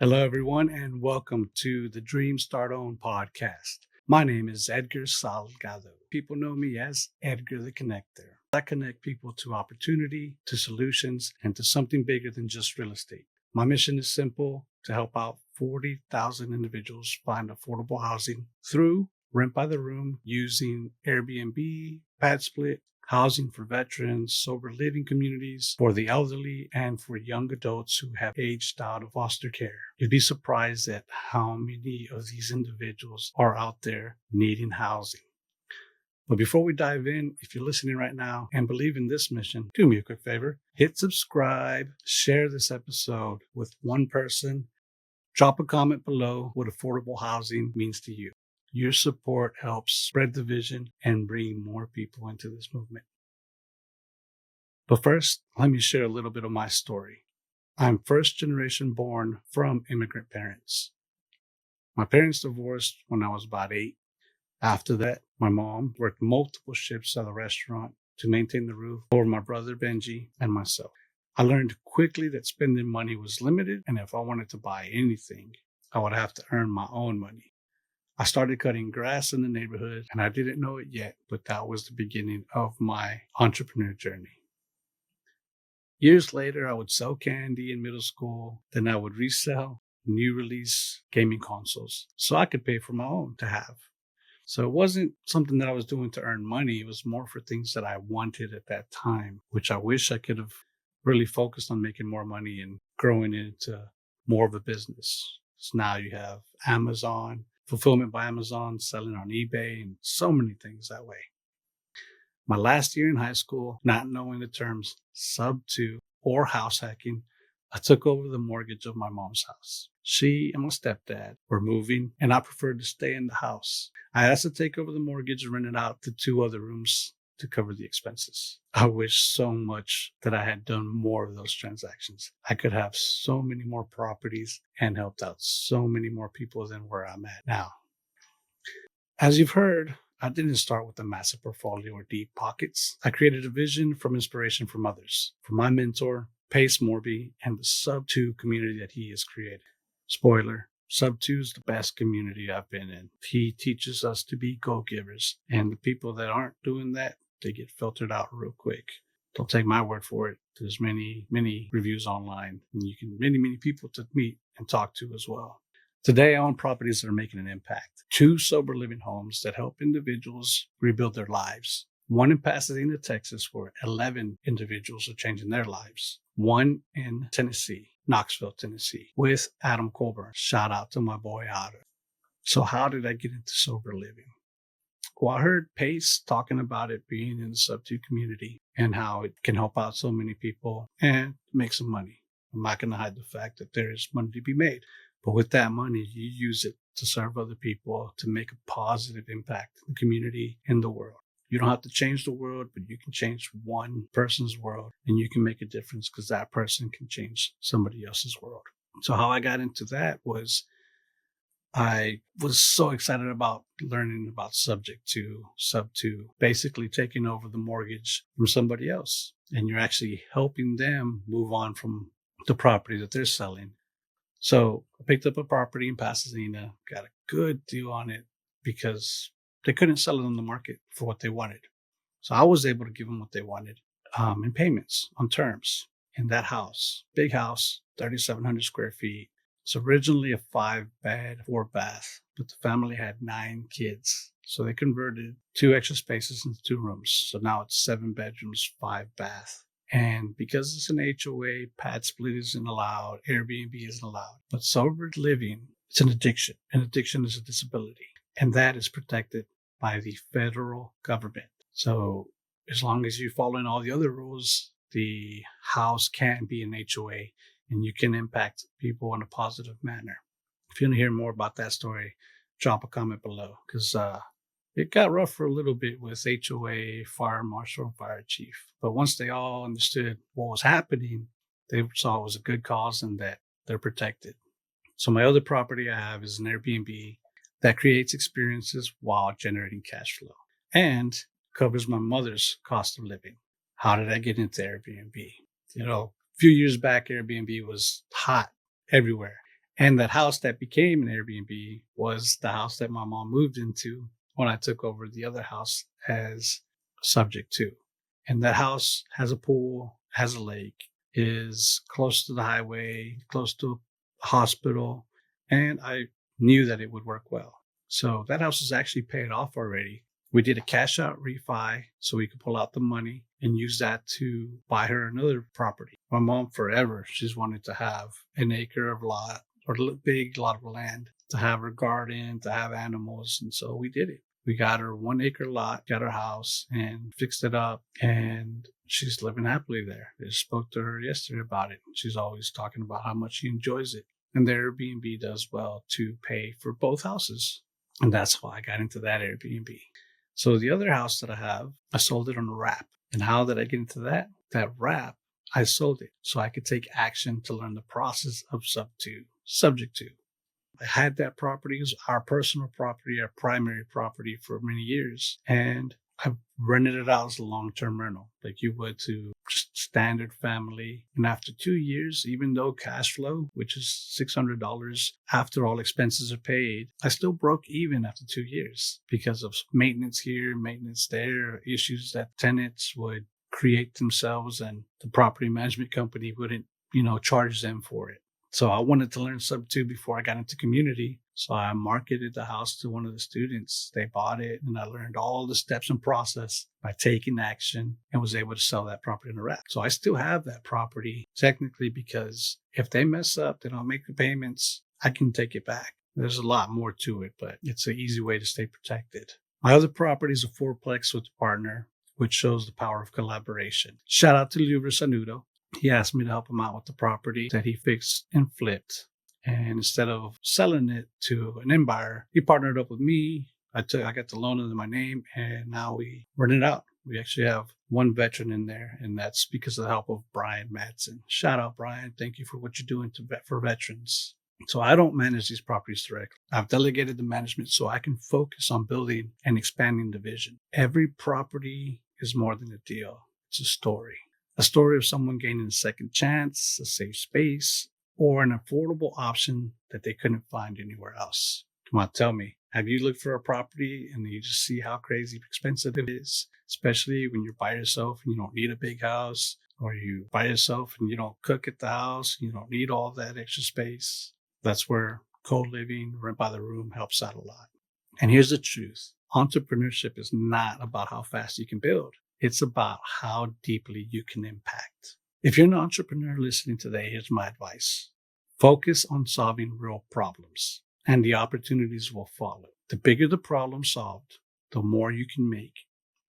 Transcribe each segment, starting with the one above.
Hello, everyone, and welcome to the Dream Start On podcast. My name is Edgar Salgado. People know me as Edgar the Connector. I connect people to opportunity, to solutions, and to something bigger than just real estate. My mission is simple: to help out 40,000 individuals find affordable housing through rent by the room using Airbnb, pad split, housing for veterans, sober living communities for the elderly, and for young adults who have aged out of foster care. You'd be surprised at how many of these individuals are out there needing housing. But before we dive in, if you're listening right now and believe in this mission, do me a quick favor. Hit subscribe, share this episode with one person, drop a comment below what affordable housing means to you. Your support helps spread the vision and bring more people into this movement. But first, let me share a little bit of my story. I'm first generation born from immigrant parents. My parents divorced when I was about 8. After that, my mom worked multiple shifts at a restaurant to maintain the roof over my brother Benji and myself. I learned quickly that spending money was limited, and if I wanted to buy anything, I would have to earn my own money. I started cutting grass in the neighborhood, and I didn't know it yet, but that was the beginning of my entrepreneur journey. Years later, I would sell candy in middle school. Then I would resell new release gaming consoles so I could pay for my own to have. So it wasn't something that I was doing to earn money. It was more for things that I wanted at that time, which I wish I could have really focused on making more money and growing into more of a business. So now you have Amazon, fulfillment by Amazon, selling on eBay, and so many things that way. My last year in high school, not knowing the terms Subto or house hacking, I took over the mortgage of my mom's house. She and my stepdad were moving, and I preferred to stay in the house. I asked to take over the mortgage and rent it out to 2 other rooms to cover the expenses. I wish so much that I had done more of those transactions. I could have so many more properties and helped out so many more people than where I'm at now. As you've heard, I didn't start with a massive portfolio or deep pockets. I created a vision from inspiration from others, from my mentor, Pace Morby, and the Subto community that he has created. Spoiler, Subto is the best community I've been in. He teaches us to be go-givers, and the people that aren't doing that, they get filtered out real quick. Don't take my word for it. There's many reviews online, and you can many people to meet and talk to as well. Today, I own properties that are making an impact. 2 sober living homes that help individuals rebuild their lives. One in Pasadena, Texas, where 11 individuals are changing their lives. One in Tennessee, Knoxville, Tennessee, with Adam Colburn. Shout out to my boy Adam. So how did I get into sober living? Well, I heard Pace talking about it being in the Subto community and how it can help out so many people and make some money. I'm not going to hide the fact that there is money to be made. But with that money, you use it to serve other people, to make a positive impact in the community and the world. You don't have to change the world, but you can change one person's world, and you can make a difference because that person can change somebody else's world. So how I got into that was I was so excited about learning about Subto, basically taking over the mortgage from somebody else. And you're actually helping them move on from the property that they're selling. So I picked up a property in Pasadena, got a good deal on it because they couldn't sell it on the market for what they wanted. So I was able to give them what they wanted in payments on terms in that house. Big house, 3,700 square feet. It's originally a 5-bed, 4-bath, but the family had 9 kids. So they converted 2 extra spaces into 2 rooms. So now it's 7 bedrooms, 5 bath. And because it's an HOA, pad split isn't allowed, Airbnb isn't allowed. But sober living, it's an addiction. An addiction is a disability. And that is protected by the federal government. So as long as you follow in all the other rules, the house can be an HOA and you can impact people in a positive manner. If you want to hear more about that story, drop a comment below because it got rough for a little bit with HOA, fire marshal, and fire chief. But once they all understood what was happening, they saw it was a good cause and that they're protected. So my other property I have is an Airbnb that creates experiences while generating cash flow and covers my mother's cost of living. How did I get into Airbnb? A few years back, Airbnb was hot everywhere. And that house that became an Airbnb was the house that my mom moved into when I took over the other house as subject to. And that house has a pool, has a lake, is close to the highway, close to a hospital, and I knew that it would work well. So that house is actually paid off already. We did a cash out refi so we could pull out the money and use that to buy her another property. My mom forever, she's wanted to have an acre of lot or a big lot of land to have her garden, to have animals. And so we did it. We got her 1 acre lot, got her house and fixed it up. And she's living happily there. I just spoke to her yesterday about it. She's always talking about how much she enjoys it. And the Airbnb does well to pay for both houses. And that's why I got into that Airbnb. So the other house that I have, I sold it on a wrap. And how did I get into that? That wrap, I sold it so I could take action to learn the process of subject to. I had that property as our personal property, our primary property for many years. And I've rented it out as a long-term rental, like you would to just standard family. And after 2 years, even though cash flow, which is $600 after all expenses are paid, I still broke even after 2 years because of maintenance here, maintenance there, issues that tenants would create themselves and the property management company wouldn't, charge them for it. So I wanted to learn Subto before I got into community. So I marketed the house to one of the students. They bought it and I learned all the steps and process by taking action and was able to sell that property in a wrap. So I still have that property technically because if they mess up, they don't make the payments, I can take it back. There's a lot more to it, but it's an easy way to stay protected. My other property is a fourplex with a partner, which shows the power of collaboration. Shout out to Liuber Sanudo. He asked me to help him out with the property that he fixed and flipped. And instead of selling it to an end buyer, he partnered up with me. I got the loan under my name, and now we rent it out. We actually have one veteran in there, and that's because of the help of Brian Madsen. Shout out, Brian. Thank you for what you're doing for veterans. So I don't manage these properties directly. I've delegated the management so I can focus on building and expanding the vision. Every property is more than a deal. It's a story. A story of someone gaining a second chance, a safe space, or an affordable option that they couldn't find anywhere else. Come on, tell me, have you looked for a property and you just see how crazy expensive it is, especially when you're by yourself and you don't need a big house, or you by yourself and you don't cook at the house, you don't need all that extra space? That's where co-living, rent by the room helps out a lot. And here's the truth. Entrepreneurship is not about how fast you can build. It's about how deeply you can impact. If you're an entrepreneur listening today, here's my advice. Focus on solving real problems, and the opportunities will follow. The bigger the problem solved, the more you can make,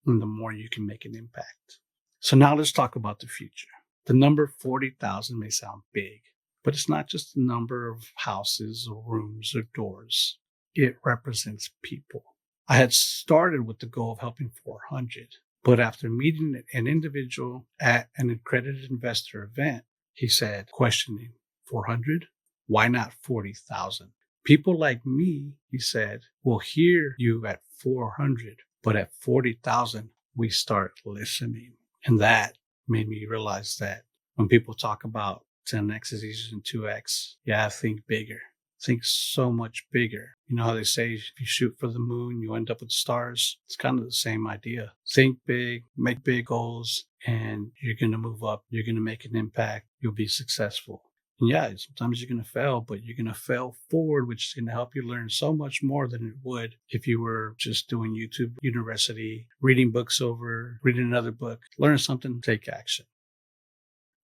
and the more you can make an impact. So now let's talk about the future. The number 40,000 may sound big, but it's not just the number of houses or rooms or doors. It represents people. I had started with the goal of helping 400. But after meeting an individual at an accredited investor event, he said, questioning, 400? Why not 40,000? People like me, he said, will hear you at 400, but at 40,000, we start listening. And that made me realize that when people talk about 10x is easier than 2x, yeah, think bigger. Think so much bigger. You know how they say if you shoot for the moon, you end up with stars? It's kind of the same idea. Think big, make big goals, and you're going to move up. You're going to make an impact. You'll be successful. And yeah, sometimes you're going to fail, but you're going to fail forward, which is going to help you learn so much more than it would if you were just doing YouTube University, reading books over, reading another book. Learn something, take action.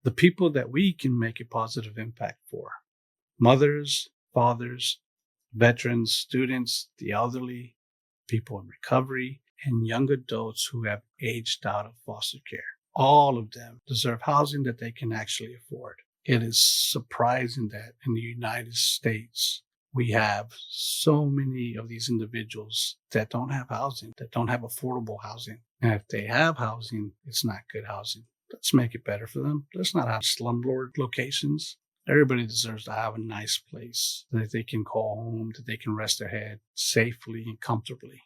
The people that we can make a positive impact for: mothers, fathers, veterans, students, the elderly, people in recovery, and young adults who have aged out of foster care. All of them deserve housing that they can actually afford. It is surprising that in the United States, we have so many of these individuals that don't have housing, that don't have affordable housing. And if they have housing, it's not good housing. Let's make it better for them. Let's not have slumlord locations. Everybody deserves to have a nice place that they can call home, that they can rest their head safely and comfortably.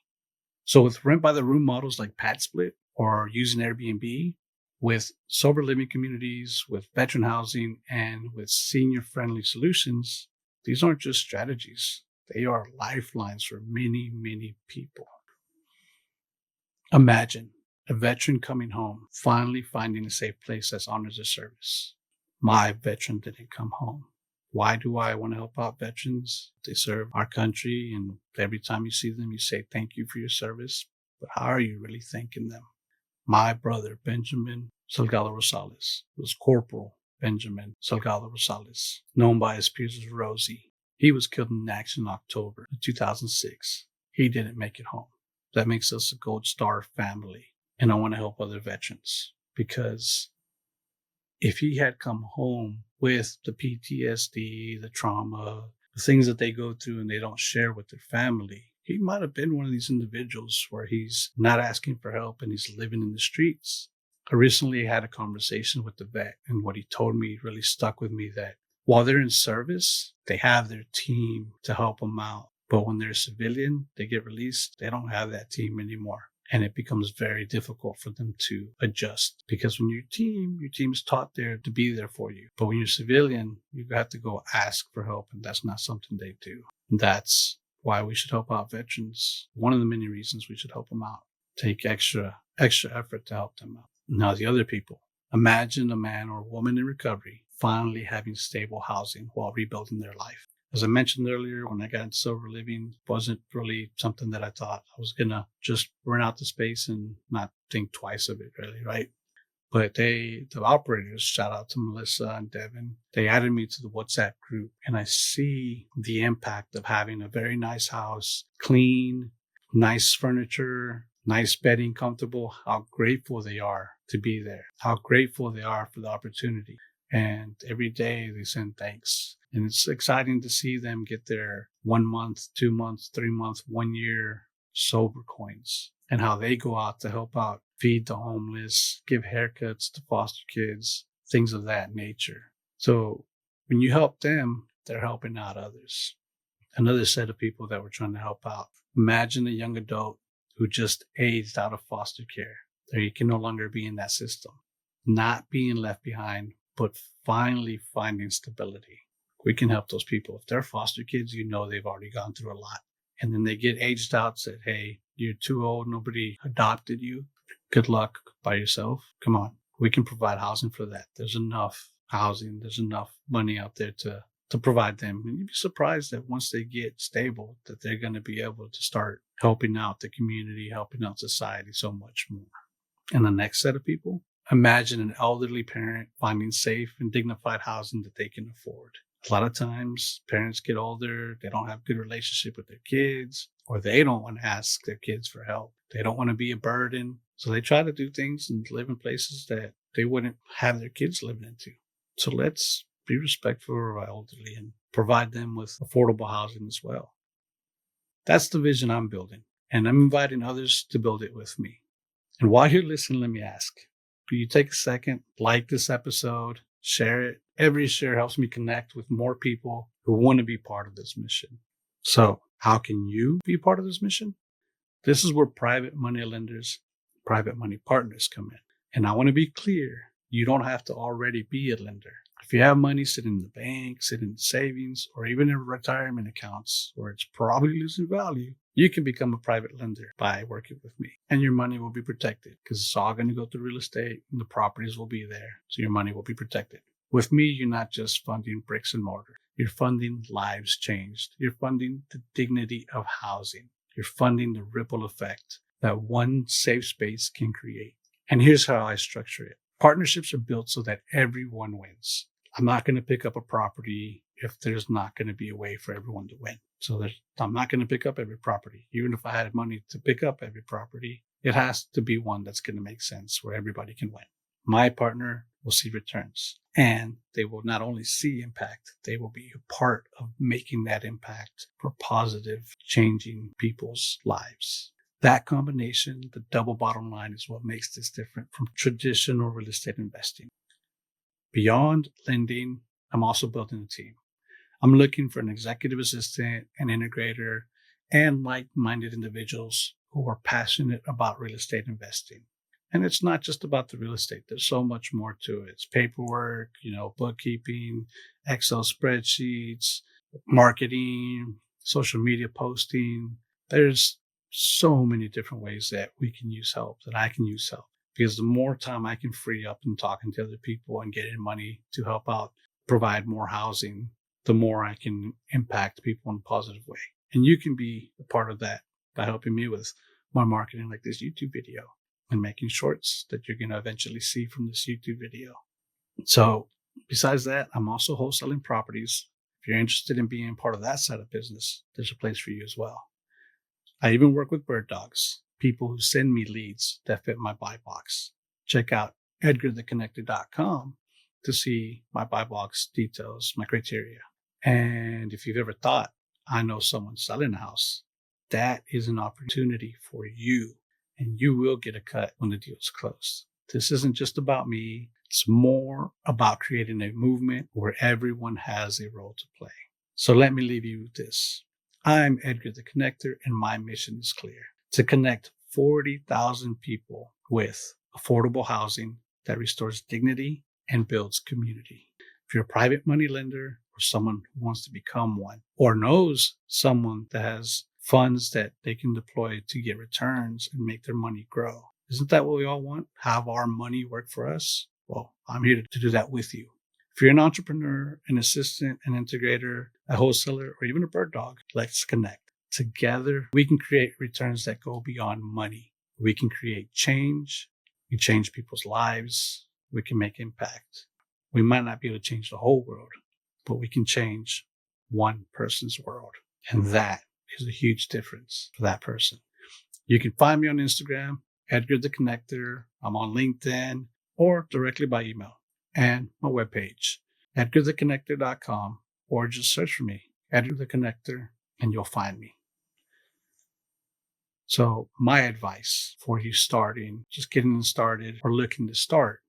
So with rent by the room models like Pad Split or using Airbnb, with sober living communities, with veteran housing, and with senior-friendly solutions, These aren't just strategies. They are lifelines for many, many people. Imagine a veteran coming home, finally finding a safe place that honors their service. My veteran didn't come home. Why do I want to help out veterans? They serve our country, and every time you see them, you say thank you for your service. But how are you really thanking them? My brother, Benjamin Salgado Rosales, was Corporal Benjamin Salgado Rosales, known by his peers as Rosie. He was killed in action in October of 2006. He didn't make it home. That makes us a Gold Star family. And I want to help other veterans because if he had come home with the PTSD, the trauma, the things that they go through and they don't share with their family, he might have been one of these individuals where he's not asking for help and he's living in the streets. I recently had a conversation with the vet, and what he told me really stuck with me, that while they're in service, they have their team to help them out. But when they're a civilian, they get released, they don't have that team anymore. And it becomes very difficult for them to adjust because when your team is taught there to be there for you. But when you're a civilian, you have to go ask for help, and that's not something they do. And that's why we should help out veterans. One of the many reasons we should help them out. Take extra effort to help them out. Now, the other people, imagine a man or a woman in recovery finally having stable housing while rebuilding their life. As I mentioned earlier, when I got into sober living, it wasn't really something that I thought I was going to just run out the space and not think twice of it, really, right? But the operators, shout out to Melissa and Devin, they added me to the WhatsApp group, and I see the impact of having a very nice house, clean, nice furniture, nice bedding, comfortable, how grateful they are to be there, how grateful they are for the opportunity. And every day they send thanks. And it's exciting to see them get their 1 month, 2 months, 3 months, 1 year sober coins, and how they go out to help out, feed the homeless, give haircuts to foster kids, things of that nature. So when you help them, they're helping out others. Another set of people that we're trying to help out. Imagine a young adult who just aged out of foster care. He can no longer be in that system, not being left behind, but finally finding stability. We can help those people. If they're foster kids, they've already gone through a lot. And then they get aged out, said, hey, you're too old. Nobody adopted you. Good luck by yourself. Come on. We can provide housing for that. There's enough housing. There's enough money out there to provide them. And you'd be surprised that once they get stable, that they're going to be able to start helping out the community, helping out society so much more. And the next set of people, imagine an elderly parent finding safe and dignified housing that they can afford. A lot of times parents get older, they don't have a good relationship with their kids, or they don't want to ask their kids for help. They don't want to be a burden. So they try to do things and live in places that they wouldn't have their kids living into. So let's be respectful of our elderly and provide them with affordable housing as well. That's the vision I'm building, and I'm inviting others to build it with me. And while you're listening, let me ask, will you take a second, like this episode, share it? Every share helps me connect with more people who want to be part of this mission. So how can you be part of this mission? This is where private money lenders, private money partners come in. And I want to be clear, you don't have to already be a lender. If you have money sitting in the bank, sitting in savings, or even in retirement accounts where it's probably losing value, you can become a private lender by working with me. And your money will be protected because it's all going to go to real estate and the properties will be there. So your money will be protected. With me, you're not just funding bricks and mortar. You're funding lives changed. You're funding the dignity of housing. You're funding the ripple effect that one safe space can create. And here's how I structure it. Partnerships are built so that everyone wins. I'm not going to pick up a property if there's not going to be a way for everyone to win. So I'm not going to pick up every property. Even if I had money to pick up every property, it has to be one that's going to make sense where everybody can win. My partner will see returns, and they will not only see impact, they will be a part of making that impact for positive, changing people's lives. That combination, the double bottom line, is what makes this different from traditional real estate investing. Beyond lending, I'm also building a team. I'm looking for an executive assistant, an integrator, and like-minded individuals who are passionate about real estate investing. And it's not just about the real estate. There's so much more to it. It's paperwork, bookkeeping, Excel spreadsheets, marketing, social media posting. There's so many different ways that we can use help, that I can use help. Because the more time I can free up in talking to other people and getting money to help out, provide more housing, the more I can impact people in a positive way. And you can be a part of that by helping me with my marketing, like this YouTube video, and making shorts that you're going to eventually see from this YouTube video. So besides that, I'm also wholesaling properties. If you're interested in being part of that side of business, there's a place for you as well. I even work with bird dogs, people who send me leads that fit my buy box. Check out edgartheconnector.com to see my buy box details, my criteria. And if you've ever thought, I know someone selling a house, that is an opportunity for you, and you will get a cut when the deal is closed. This isn't just about me. It's more about creating a movement where everyone has a role to play. So let me leave you with this. I'm Edgar the Connector, and my mission is clear: to connect 40,000 people with affordable housing that restores dignity and builds community. If you're a private money lender or someone who wants to become one, or knows someone that has funds that they can deploy to get returns and make their money grow, isn't that what we all want? Have our money work for us? Well, I'm here to do that with you. If you're an entrepreneur, an assistant, an integrator, a wholesaler, or even a bird dog, let's connect. Together, we can create returns that go beyond money. We can create change. We change people's lives. We can make impact. We might not be able to change the whole world, but we can change one person's world. And that is a huge difference for that person. You can find me on Instagram, Edgar the Connector. I'm on LinkedIn, or directly by email, and my webpage, edgartheconnector.com, or just search for me, Edgar the Connector, and you'll find me. So my advice for you starting, just getting started or looking to start,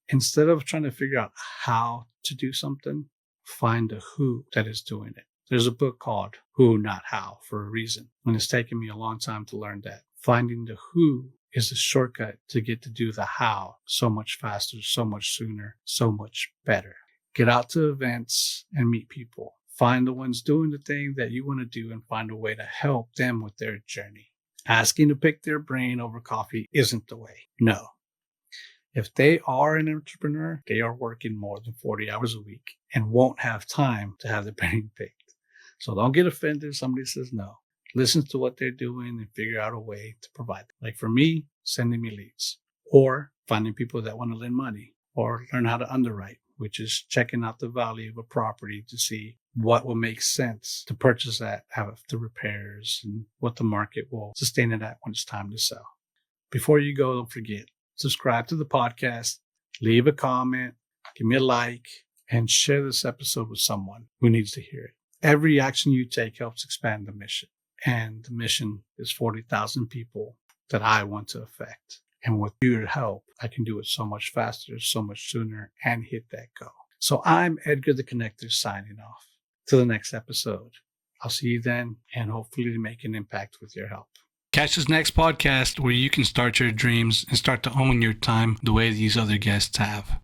instead of trying to figure out how to do something, find the who that is doing it. There's a book called Who, Not How for a reason. And it's taken me a long time to learn that. Finding the who is a shortcut to get to do the how so much faster, so much sooner, so much better. Get out to events and meet people. Find the ones doing the thing that you want to do and find a way to help them with their journey. Asking to pick their brain over coffee isn't the way. No. If they are an entrepreneur, they are working more than 40 hours a week and won't have time to have their brain picked. So don't get offended if somebody says no. Listen to what they're doing and figure out a way to provide them. Like for me, sending me leads, or finding people that want to lend money, or learn how to underwrite, which is checking out the value of a property to see what will make sense to purchase that, have the repairs, and what the market will sustain it at when it's time to sell. Before you go, don't forget, subscribe to the podcast, leave a comment, give me a like, and share this episode with someone who needs to hear it. Every action you take helps expand the mission. And the mission is 40,000 people that I want to affect. And with your help, I can do it so much faster, so much sooner, and hit that goal. So I'm Edgar the Connector signing off. Till the next episode. I'll see you then, and hopefully make an impact with your help. Catch this next podcast where you can start your dreams and start to own your time the way these other guests have.